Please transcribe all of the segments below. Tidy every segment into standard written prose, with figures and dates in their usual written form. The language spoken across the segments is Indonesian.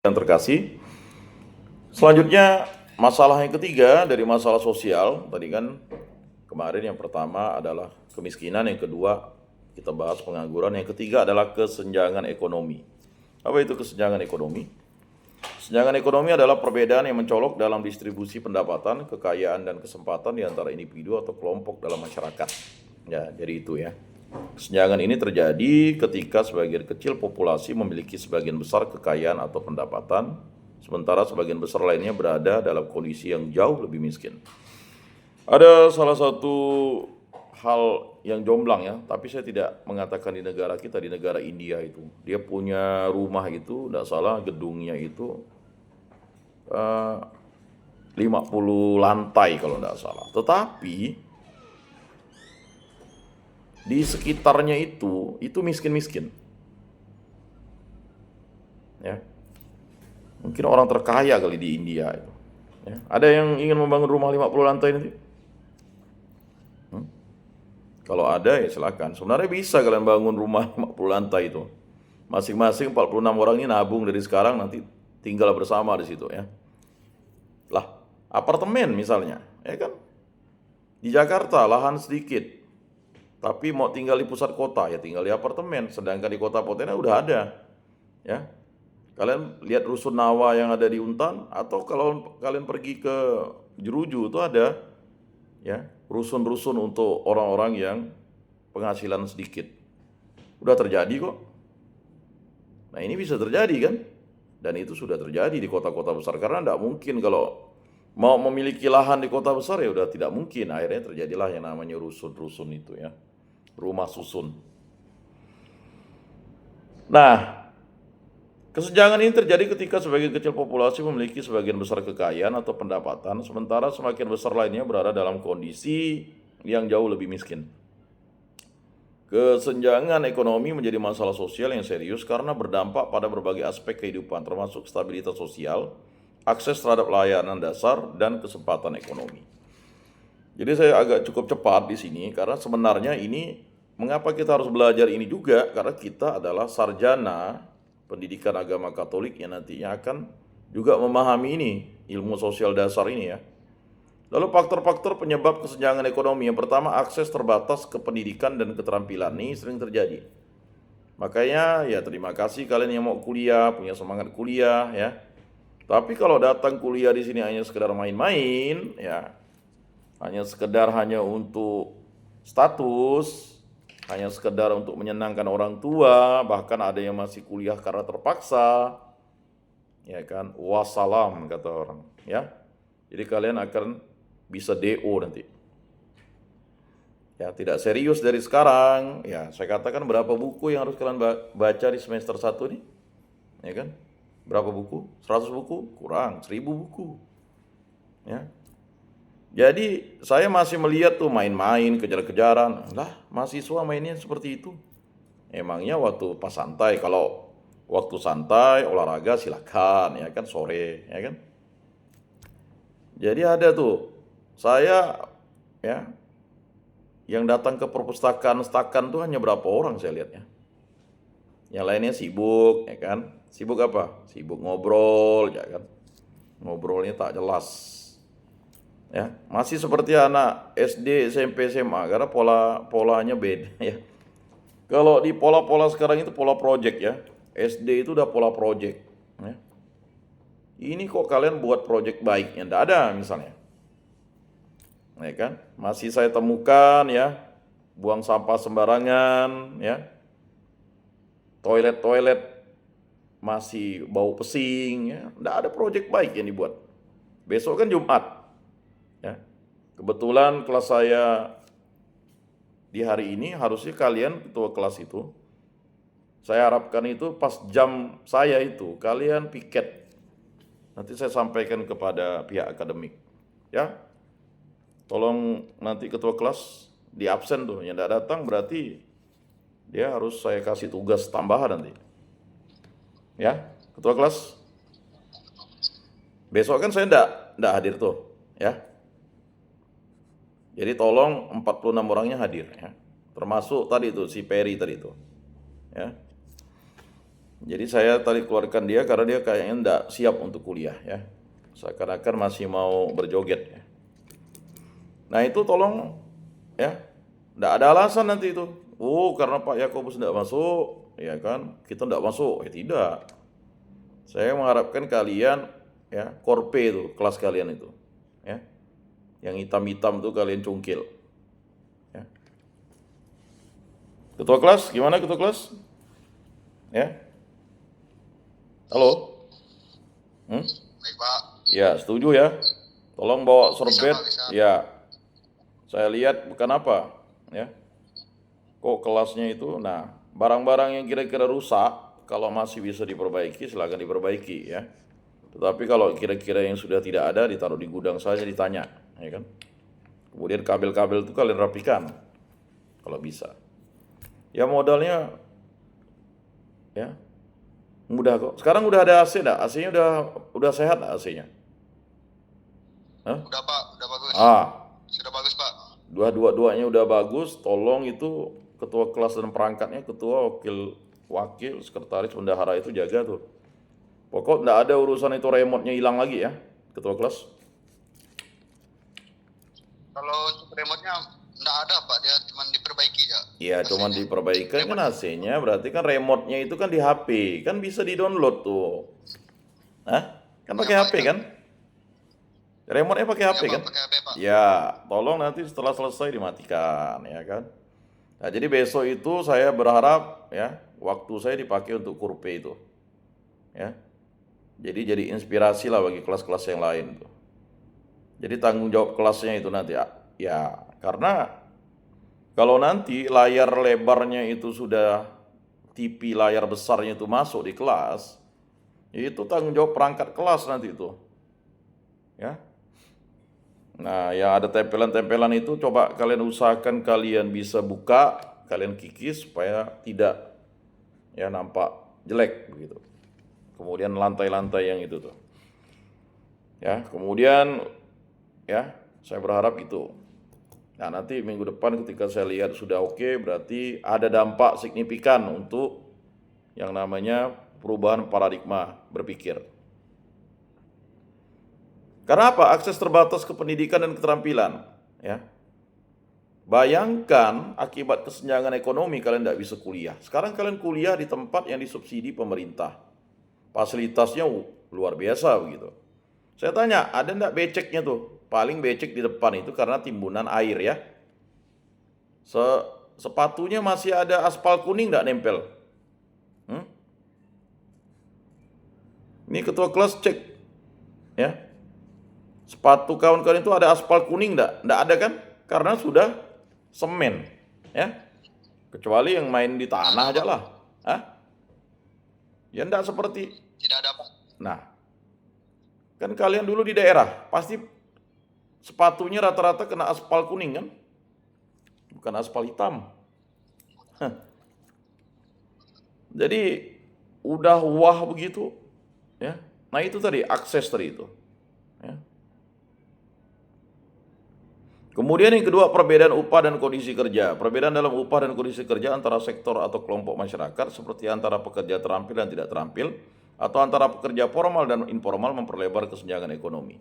yang terkasih. Selanjutnya masalah yang ketiga dari masalah sosial. Tadi kan kemarin yang pertama adalah kemiskinan, yang kedua kita bahas pengangguran, yang ketiga adalah kesenjangan ekonomi. Apa itu kesenjangan ekonomi? Kesenjangan ekonomi adalah perbedaan yang mencolok dalam distribusi pendapatan, kekayaan, dan kesempatan di antara individu atau kelompok dalam masyarakat. Ya, jadi itu ya. Kesenjangan ini terjadi ketika sebagian kecil populasi memiliki sebagian besar kekayaan atau pendapatan, sementara sebagian besar lainnya berada dalam kondisi yang jauh lebih miskin. Ada salah satu hal yang jomplang ya, tapi saya tidak mengatakan di negara kita, di negara India itu. Dia punya rumah itu, tidak salah gedungnya itu 50 lantai kalau tidak salah. Tetapi di sekitarnya itu miskin-miskin. Ya, mungkin orang terkaya kali di India itu. Ya, ada yang ingin membangun rumah 50 lantai nanti? Kalau ada ya silakan. Sebenarnya bisa kalian bangun rumah 50 lantai itu. Masing-masing 46 orang ini nabung dari sekarang, nanti tinggal bersama di situ ya. Lah, apartemen misalnya, ya kan? Di Jakarta lahan sedikit, tapi mau tinggal di pusat kota ya tinggal di apartemen. Sedangkan di kota-kotanya udah ada, ya. Kalian lihat rusunawa yang ada di Untan, atau kalau kalian pergi ke Jeruju itu ada, ya, rusun-rusun untuk orang-orang yang penghasilan sedikit. Udah terjadi kok. Nah ini bisa terjadi kan? Dan itu sudah terjadi di kota-kota besar. Karena tidak mungkin kalau mau memiliki lahan di kota besar ya udah tidak mungkin. Akhirnya terjadilah yang namanya rusun-rusun itu ya. Rumah susun. Nah, kesenjangan ini terjadi ketika sebagian kecil populasi memiliki sebagian besar kekayaan atau pendapatan, sementara semakin besar lainnya berada dalam kondisi yang jauh lebih miskin. Kesenjangan ekonomi menjadi masalah sosial yang serius karena berdampak pada berbagai aspek kehidupan, termasuk stabilitas sosial, akses terhadap layanan dasar, dan kesempatan ekonomi. Jadi saya agak cukup cepat di sini karena sebenarnya ini mengapa kita harus belajar ini juga, karena kita adalah sarjana pendidikan agama Katolik yang nantinya akan juga memahami ini, ilmu sosial dasar ini ya. Lalu faktor-faktor penyebab kesenjangan ekonomi. Yang pertama, akses terbatas ke pendidikan dan keterampilan. Ini sering terjadi. Makanya ya terima kasih kalian yang mau kuliah, punya semangat kuliah ya. Tapi kalau datang kuliah di sini hanya sekedar main-main ya, hanya untuk status, hanya sekedar untuk menyenangkan orang tua, bahkan ada yang masih kuliah karena terpaksa. Ya kan, wassalam kata orang ya. Jadi kalian akan bisa DO nanti. Ya, tidak serius dari sekarang. Ya, saya katakan berapa buku yang harus kalian baca di semester 1 nih? Ya kan? Berapa buku? 100 buku? Kurang, 1000 buku. Ya. Jadi, saya masih melihat tuh main-main, kejar-kejaran. Lah, mahasiswa mainnya seperti itu. Emangnya waktu pas santai, kalau waktu santai olahraga silakan ya kan, sore ya kan. Jadi ada tuh saya ya, yang datang ke perpustakaan Stakan tuh hanya berapa orang saya lihatnya. Yang lainnya sibuk, ya kan? Sibuk apa? Sibuk ngobrol, ya kan? Ngobrolnya tak jelas. Ya, masih seperti anak SD, SMP, SMA karena polanya beda ya. Kalau di pola-pola sekarang itu pola project ya. SD itu udah pola project, ya. Ini kok kalian buat project baiknya? Enggak ada misalnya. Ya kan? Masih saya temukan ya, buang sampah sembarangan ya. Toilet-toilet masih bau pesing ya. Enggak ada project baik yang dibuat. Besok kan Jumat ya. Kebetulan kelas saya di hari ini harusnya kalian ketua kelas itu, saya harapkan itu pas jam saya itu kalian piket. Nanti saya sampaikan kepada pihak akademik. Ya. Tolong nanti ketua kelas di absen tuh, yang tidak datang berarti dia harus saya kasih tugas tambahan nanti. Ya, ketua kelas. Besok kan saya enggak hadir tuh, ya. Jadi tolong 46 orangnya hadir ya. Termasuk tadi itu si Peri tadi itu. Ya. Jadi saya tadi keluarkan dia karena dia kayaknya enggak siap untuk kuliah ya. Seakan-akan masih mau berjoget ya. Nah itu tolong ya, enggak ada alasan nanti itu. Oh karena Pak Yakobus enggak masuk, ya kan kita enggak masuk. Tidak. Saya mengharapkan kalian ya, korpe itu, kelas kalian itu. Ya. Yang hitam-hitam itu kalian cungkil. Ya. Ketua kelas, gimana ketua kelas? Ya. Halo? Baik Pak, Ya, setuju ya. Tolong bawa bisa sorbet. Pak, bisa. Ya, saya lihat bukan apa. Ya, kok kelasnya itu. Nah, barang-barang yang kira-kira rusak, kalau masih bisa diperbaiki, silakan diperbaiki ya. Tetapi kalau kira-kira yang sudah tidak ada, ditaruh di gudang saja, ditanya, ya kan? Kemudian kabel-kabel itu kalian rapikan, kalau bisa. Ya modalnya, ya mudah kok. Sekarang udah ada AC dah, AC-nya udah sehat dah AC-nya. Hah? Udah Pak, udah bagus. Ah, Sudah bagus Pak. dua-duanya udah bagus. Tolong itu ketua kelas dan perangkatnya, ketua, wakil, sekretaris, bendahara itu jaga tuh. Pokok nggak ada urusan itu remote-nya hilang lagi ya, ketua kelas. Kalau untuk remote-nya nggak ada Pak, dia cuma diperbaiki ya. Iya, cuman AC-nya. diperbaikan kan Remote. AC-nya, berarti kan remote-nya itu kan di HP, kan bisa di-download tuh. Hah? Kan Ya pakai Pak, HP ya. kan? Remote-nya pakai HP Ya Pak, kan? pakai HP Pak. Ya, tolong nanti setelah selesai dimatikan, ya kan? Nah, jadi besok itu saya berharap ya, waktu saya dipakai untuk kurpe itu, ya. Jadi inspirasi lah bagi kelas-kelas yang lain tuh. Jadi tanggung jawab kelasnya itu nanti ya, karena kalau nanti layar lebarnya itu sudah TV layar besarnya itu masuk di kelas, itu tanggung jawab perangkat kelas nanti itu. Ya. Nah, yang ada tempelan-tempelan itu coba kalian usahakan kalian bisa buka, kalian kikis supaya tidak ya nampak jelek begitu. Kemudian lantai-lantai yang itu tuh. Ya, kemudian ya, saya berharap itu. Nah, nanti minggu depan ketika saya lihat sudah oke, berarti ada dampak signifikan untuk yang namanya perubahan paradigma berpikir. Karena apa? Akses terbatas ke pendidikan dan keterampilan. Ya. Bayangkan akibat kesenjangan ekonomi kalian tidak bisa kuliah. Sekarang kalian kuliah di tempat yang disubsidi pemerintah. Fasilitasnya luar biasa begitu. Saya tanya, ada enggak beceknya tuh? Paling becek di depan itu karena timbunan air ya. Sepatunya masih ada aspal kuning enggak nempel? Ini ketua kelas cek. Ya. Sepatu kawan-kawan itu ada aspal kuning enggak? Enggak ada kan? Karena sudah semen. Ya. Kecuali yang main di tanah aja lah. Hah? Ya enggak seperti. Tidak ada Pak. Nah, kan kalian dulu di daerah, pasti sepatunya rata-rata kena aspal kuning kan? Bukan aspal hitam. Jadi udah wah begitu, ya. Nah itu tadi akses tadi itu. Ya. Kemudian yang kedua, perbedaan upah dan kondisi kerja. Perbedaan dalam upah dan kondisi kerja antara sektor atau kelompok masyarakat seperti antara pekerja terampil dan tidak terampil atau antara pekerja formal dan informal memperlebar kesenjangan ekonomi.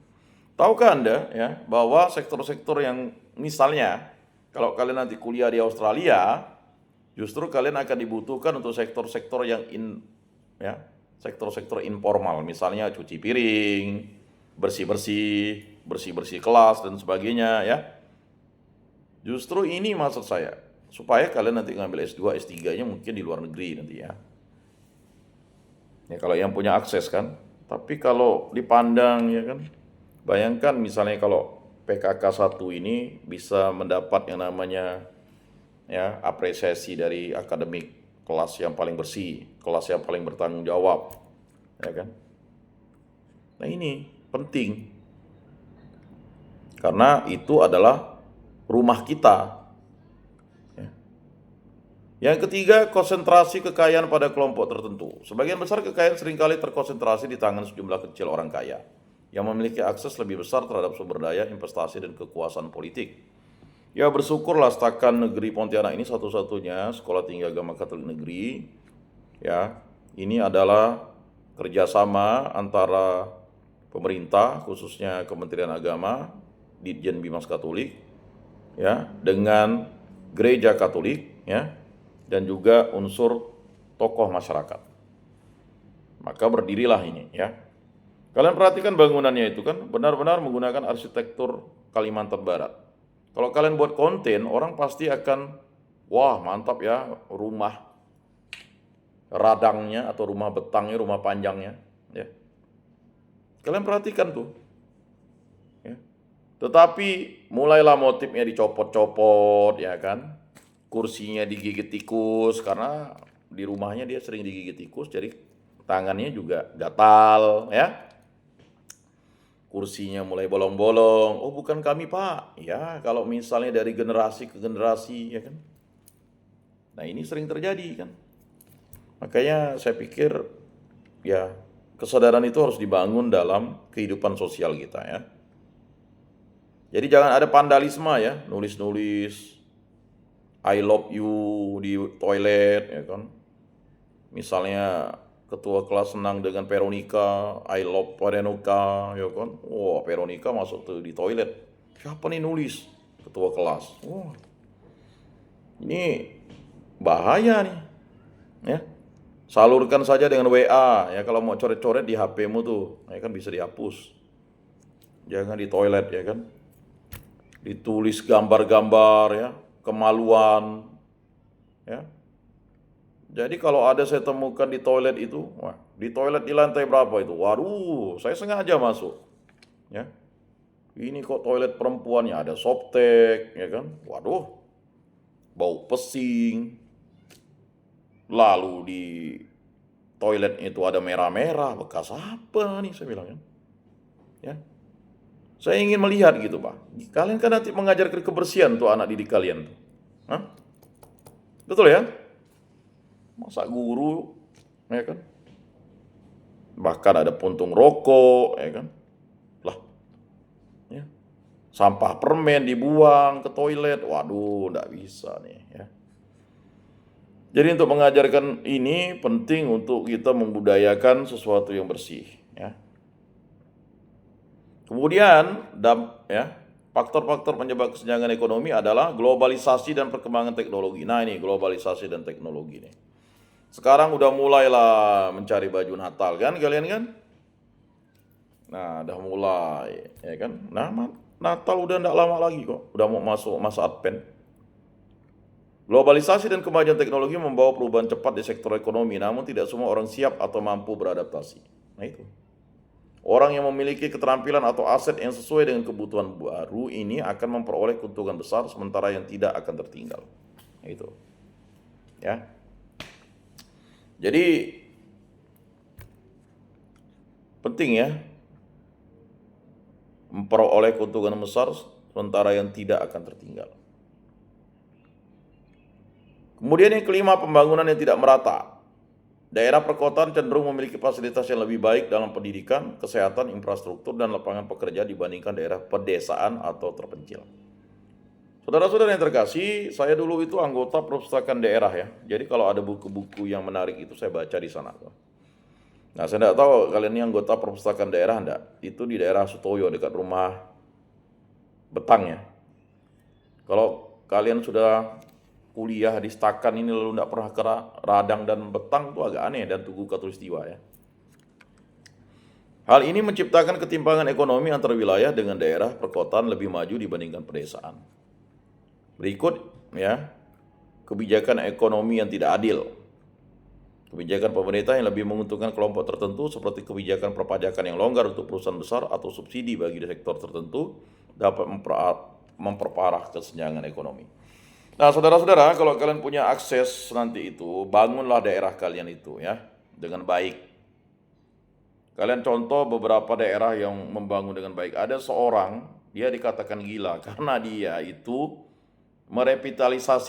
Tahukah Anda ya bahwa sektor-sektor yang misalnya kalau kalian nanti kuliah di Australia, justru kalian akan dibutuhkan untuk sektor-sektor yang sektor-sektor informal, misalnya cuci piring, bersih-bersih kelas dan sebagainya ya. Justru ini maksud saya, supaya kalian nanti ngambil S2, S3-nya mungkin di luar negeri nanti ya. Ya kalau yang punya akses kan. Tapi kalau dipandang ya kan, bayangkan misalnya kalau PKK 1 ini bisa mendapat yang namanya ya apresiasi dari akademik, kelas yang paling bersih, kelas yang paling bertanggung jawab, ya kan? Nah ini penting, karena itu adalah rumah kita. Yang ketiga, konsentrasi kekayaan pada kelompok tertentu. Sebagian besar kekayaan seringkali terkonsentrasi di tangan sejumlah kecil orang kaya yang memiliki akses lebih besar terhadap sumber daya, investasi, dan kekuasaan politik. Ya bersyukurlah setakan negeri Pontianak ini satu-satunya sekolah tinggi agama Katolik negeri ya Ini adalah kerjasama antara pemerintah, khususnya Kementerian Agama, Ditjen Bimas Katolik, ya, dengan Gereja Katolik, ya, dan juga unsur tokoh masyarakat. Maka berdirilah ini, ya. Kalian perhatikan bangunannya itu kan benar-benar menggunakan arsitektur Kalimantan Barat. Kalau kalian buat konten, orang pasti akan, wah mantap ya rumah radangnya atau rumah betangnya, rumah panjangnya, ya. Kalian perhatikan tuh, ya. Tetapi mulailah motifnya dicopot-copot, ya kan. Kursinya digigit tikus karena di rumahnya dia sering digigit tikus, jadi tangannya juga gatal, ya. Kursinya mulai bolong-bolong. Oh, bukan kami, Pak. Ya, kalau misalnya dari generasi ke generasi, ya kan. Nah, ini sering terjadi kan. Makanya saya pikir ya kesadaran itu harus dibangun dalam kehidupan sosial kita, ya. Jadi jangan ada vandalisme ya, nulis-nulis I love you di toilet, ya kan. Misalnya ketua kelas senang dengan Veronica, I love Veronica, ya kan. Wah, Veronica masuk tuh di toilet. Siapa nih nulis? Ketua kelas. Wah, ini bahaya nih, ya. Salurkan saja dengan WA, ya, kalau mau coret-coret di HP-mu tuh, ya kan bisa dihapus. Jangan di toilet, ya kan. Ditulis gambar-gambar, ya, kemaluan, ya. Jadi kalau ada saya temukan di toilet itu, wah, di toilet di lantai berapa itu? Waduh, saya sengaja masuk, ya. Ini kok toilet perempuannya ada softtek, ya kan? Waduh, bau pesing. Lalu di toilet itu ada merah-merah, bekas apa nih saya bilang, ya. Saya ingin melihat gitu, Pak. Kalian kan nanti mengajarkan kebersihan tuh anak didik kalian tuh. Hah? Betul ya? Masa guru, ya kan? Bahkan ada puntung rokok, ya kan? Lah, ya. Sampah permen dibuang ke toilet. Waduh, enggak bisa nih, ya. Jadi untuk mengajarkan ini penting untuk kita membudayakan sesuatu yang bersih, ya. Kemudian, ya, faktor-faktor penyebab kesenjangan ekonomi adalah globalisasi dan perkembangan teknologi. Nah, ini globalisasi dan teknologi nih. Sekarang udah mulailah mencari baju Natal kan kalian kan? Nah, udah mulai, ya kan? Nah, Natal udah enggak lama lagi kok. Udah mau masuk masa Advent. Globalisasi dan kemajuan teknologi membawa perubahan cepat di sektor ekonomi, namun tidak semua orang siap atau mampu beradaptasi. Nah, itu. Orang yang memiliki keterampilan atau aset yang sesuai dengan kebutuhan baru ini akan memperoleh keuntungan besar, sementara yang tidak akan tertinggal. Nah, itu. Ya. Jadi penting ya memperoleh keuntungan besar sementara yang tidak akan tertinggal. Kemudian yang kelima, pembangunan yang tidak merata. Daerah perkotaan cenderung memiliki fasilitas yang lebih baik dalam pendidikan, kesehatan, infrastruktur, dan lapangan pekerjaan dibandingkan daerah pedesaan atau terpencil. Saudara-saudara yang terkasih, saya dulu itu anggota perpustakaan daerah ya. Jadi kalau ada buku-buku yang menarik itu saya baca di sana. Nah, saya tidak tahu kalian ini anggota perpustakaan daerah enggak? Itu di daerah Sutoyo dekat rumah Betang ya. Kalau kalian sudah kuliah di Stakan ini lalu enggak pernah ke Radang dan Betang, itu agak aneh, dan Tugu Katulistiwa ya. Hal ini menciptakan ketimpangan ekonomi antar wilayah dengan daerah perkotaan lebih maju dibandingkan pedesaan. Berikut ya, kebijakan ekonomi yang tidak adil. Kebijakan pemerintah yang lebih menguntungkan kelompok tertentu seperti kebijakan perpajakan yang longgar untuk perusahaan besar atau subsidi bagi sektor tertentu dapat memperparah kesenjangan ekonomi. Nah, saudara-saudara, kalau kalian punya akses nanti itu, bangunlah daerah kalian itu ya dengan baik. Kalian contoh beberapa daerah yang membangun dengan baik. Ada seorang, dia dikatakan gila karena dia itu merevitalisasi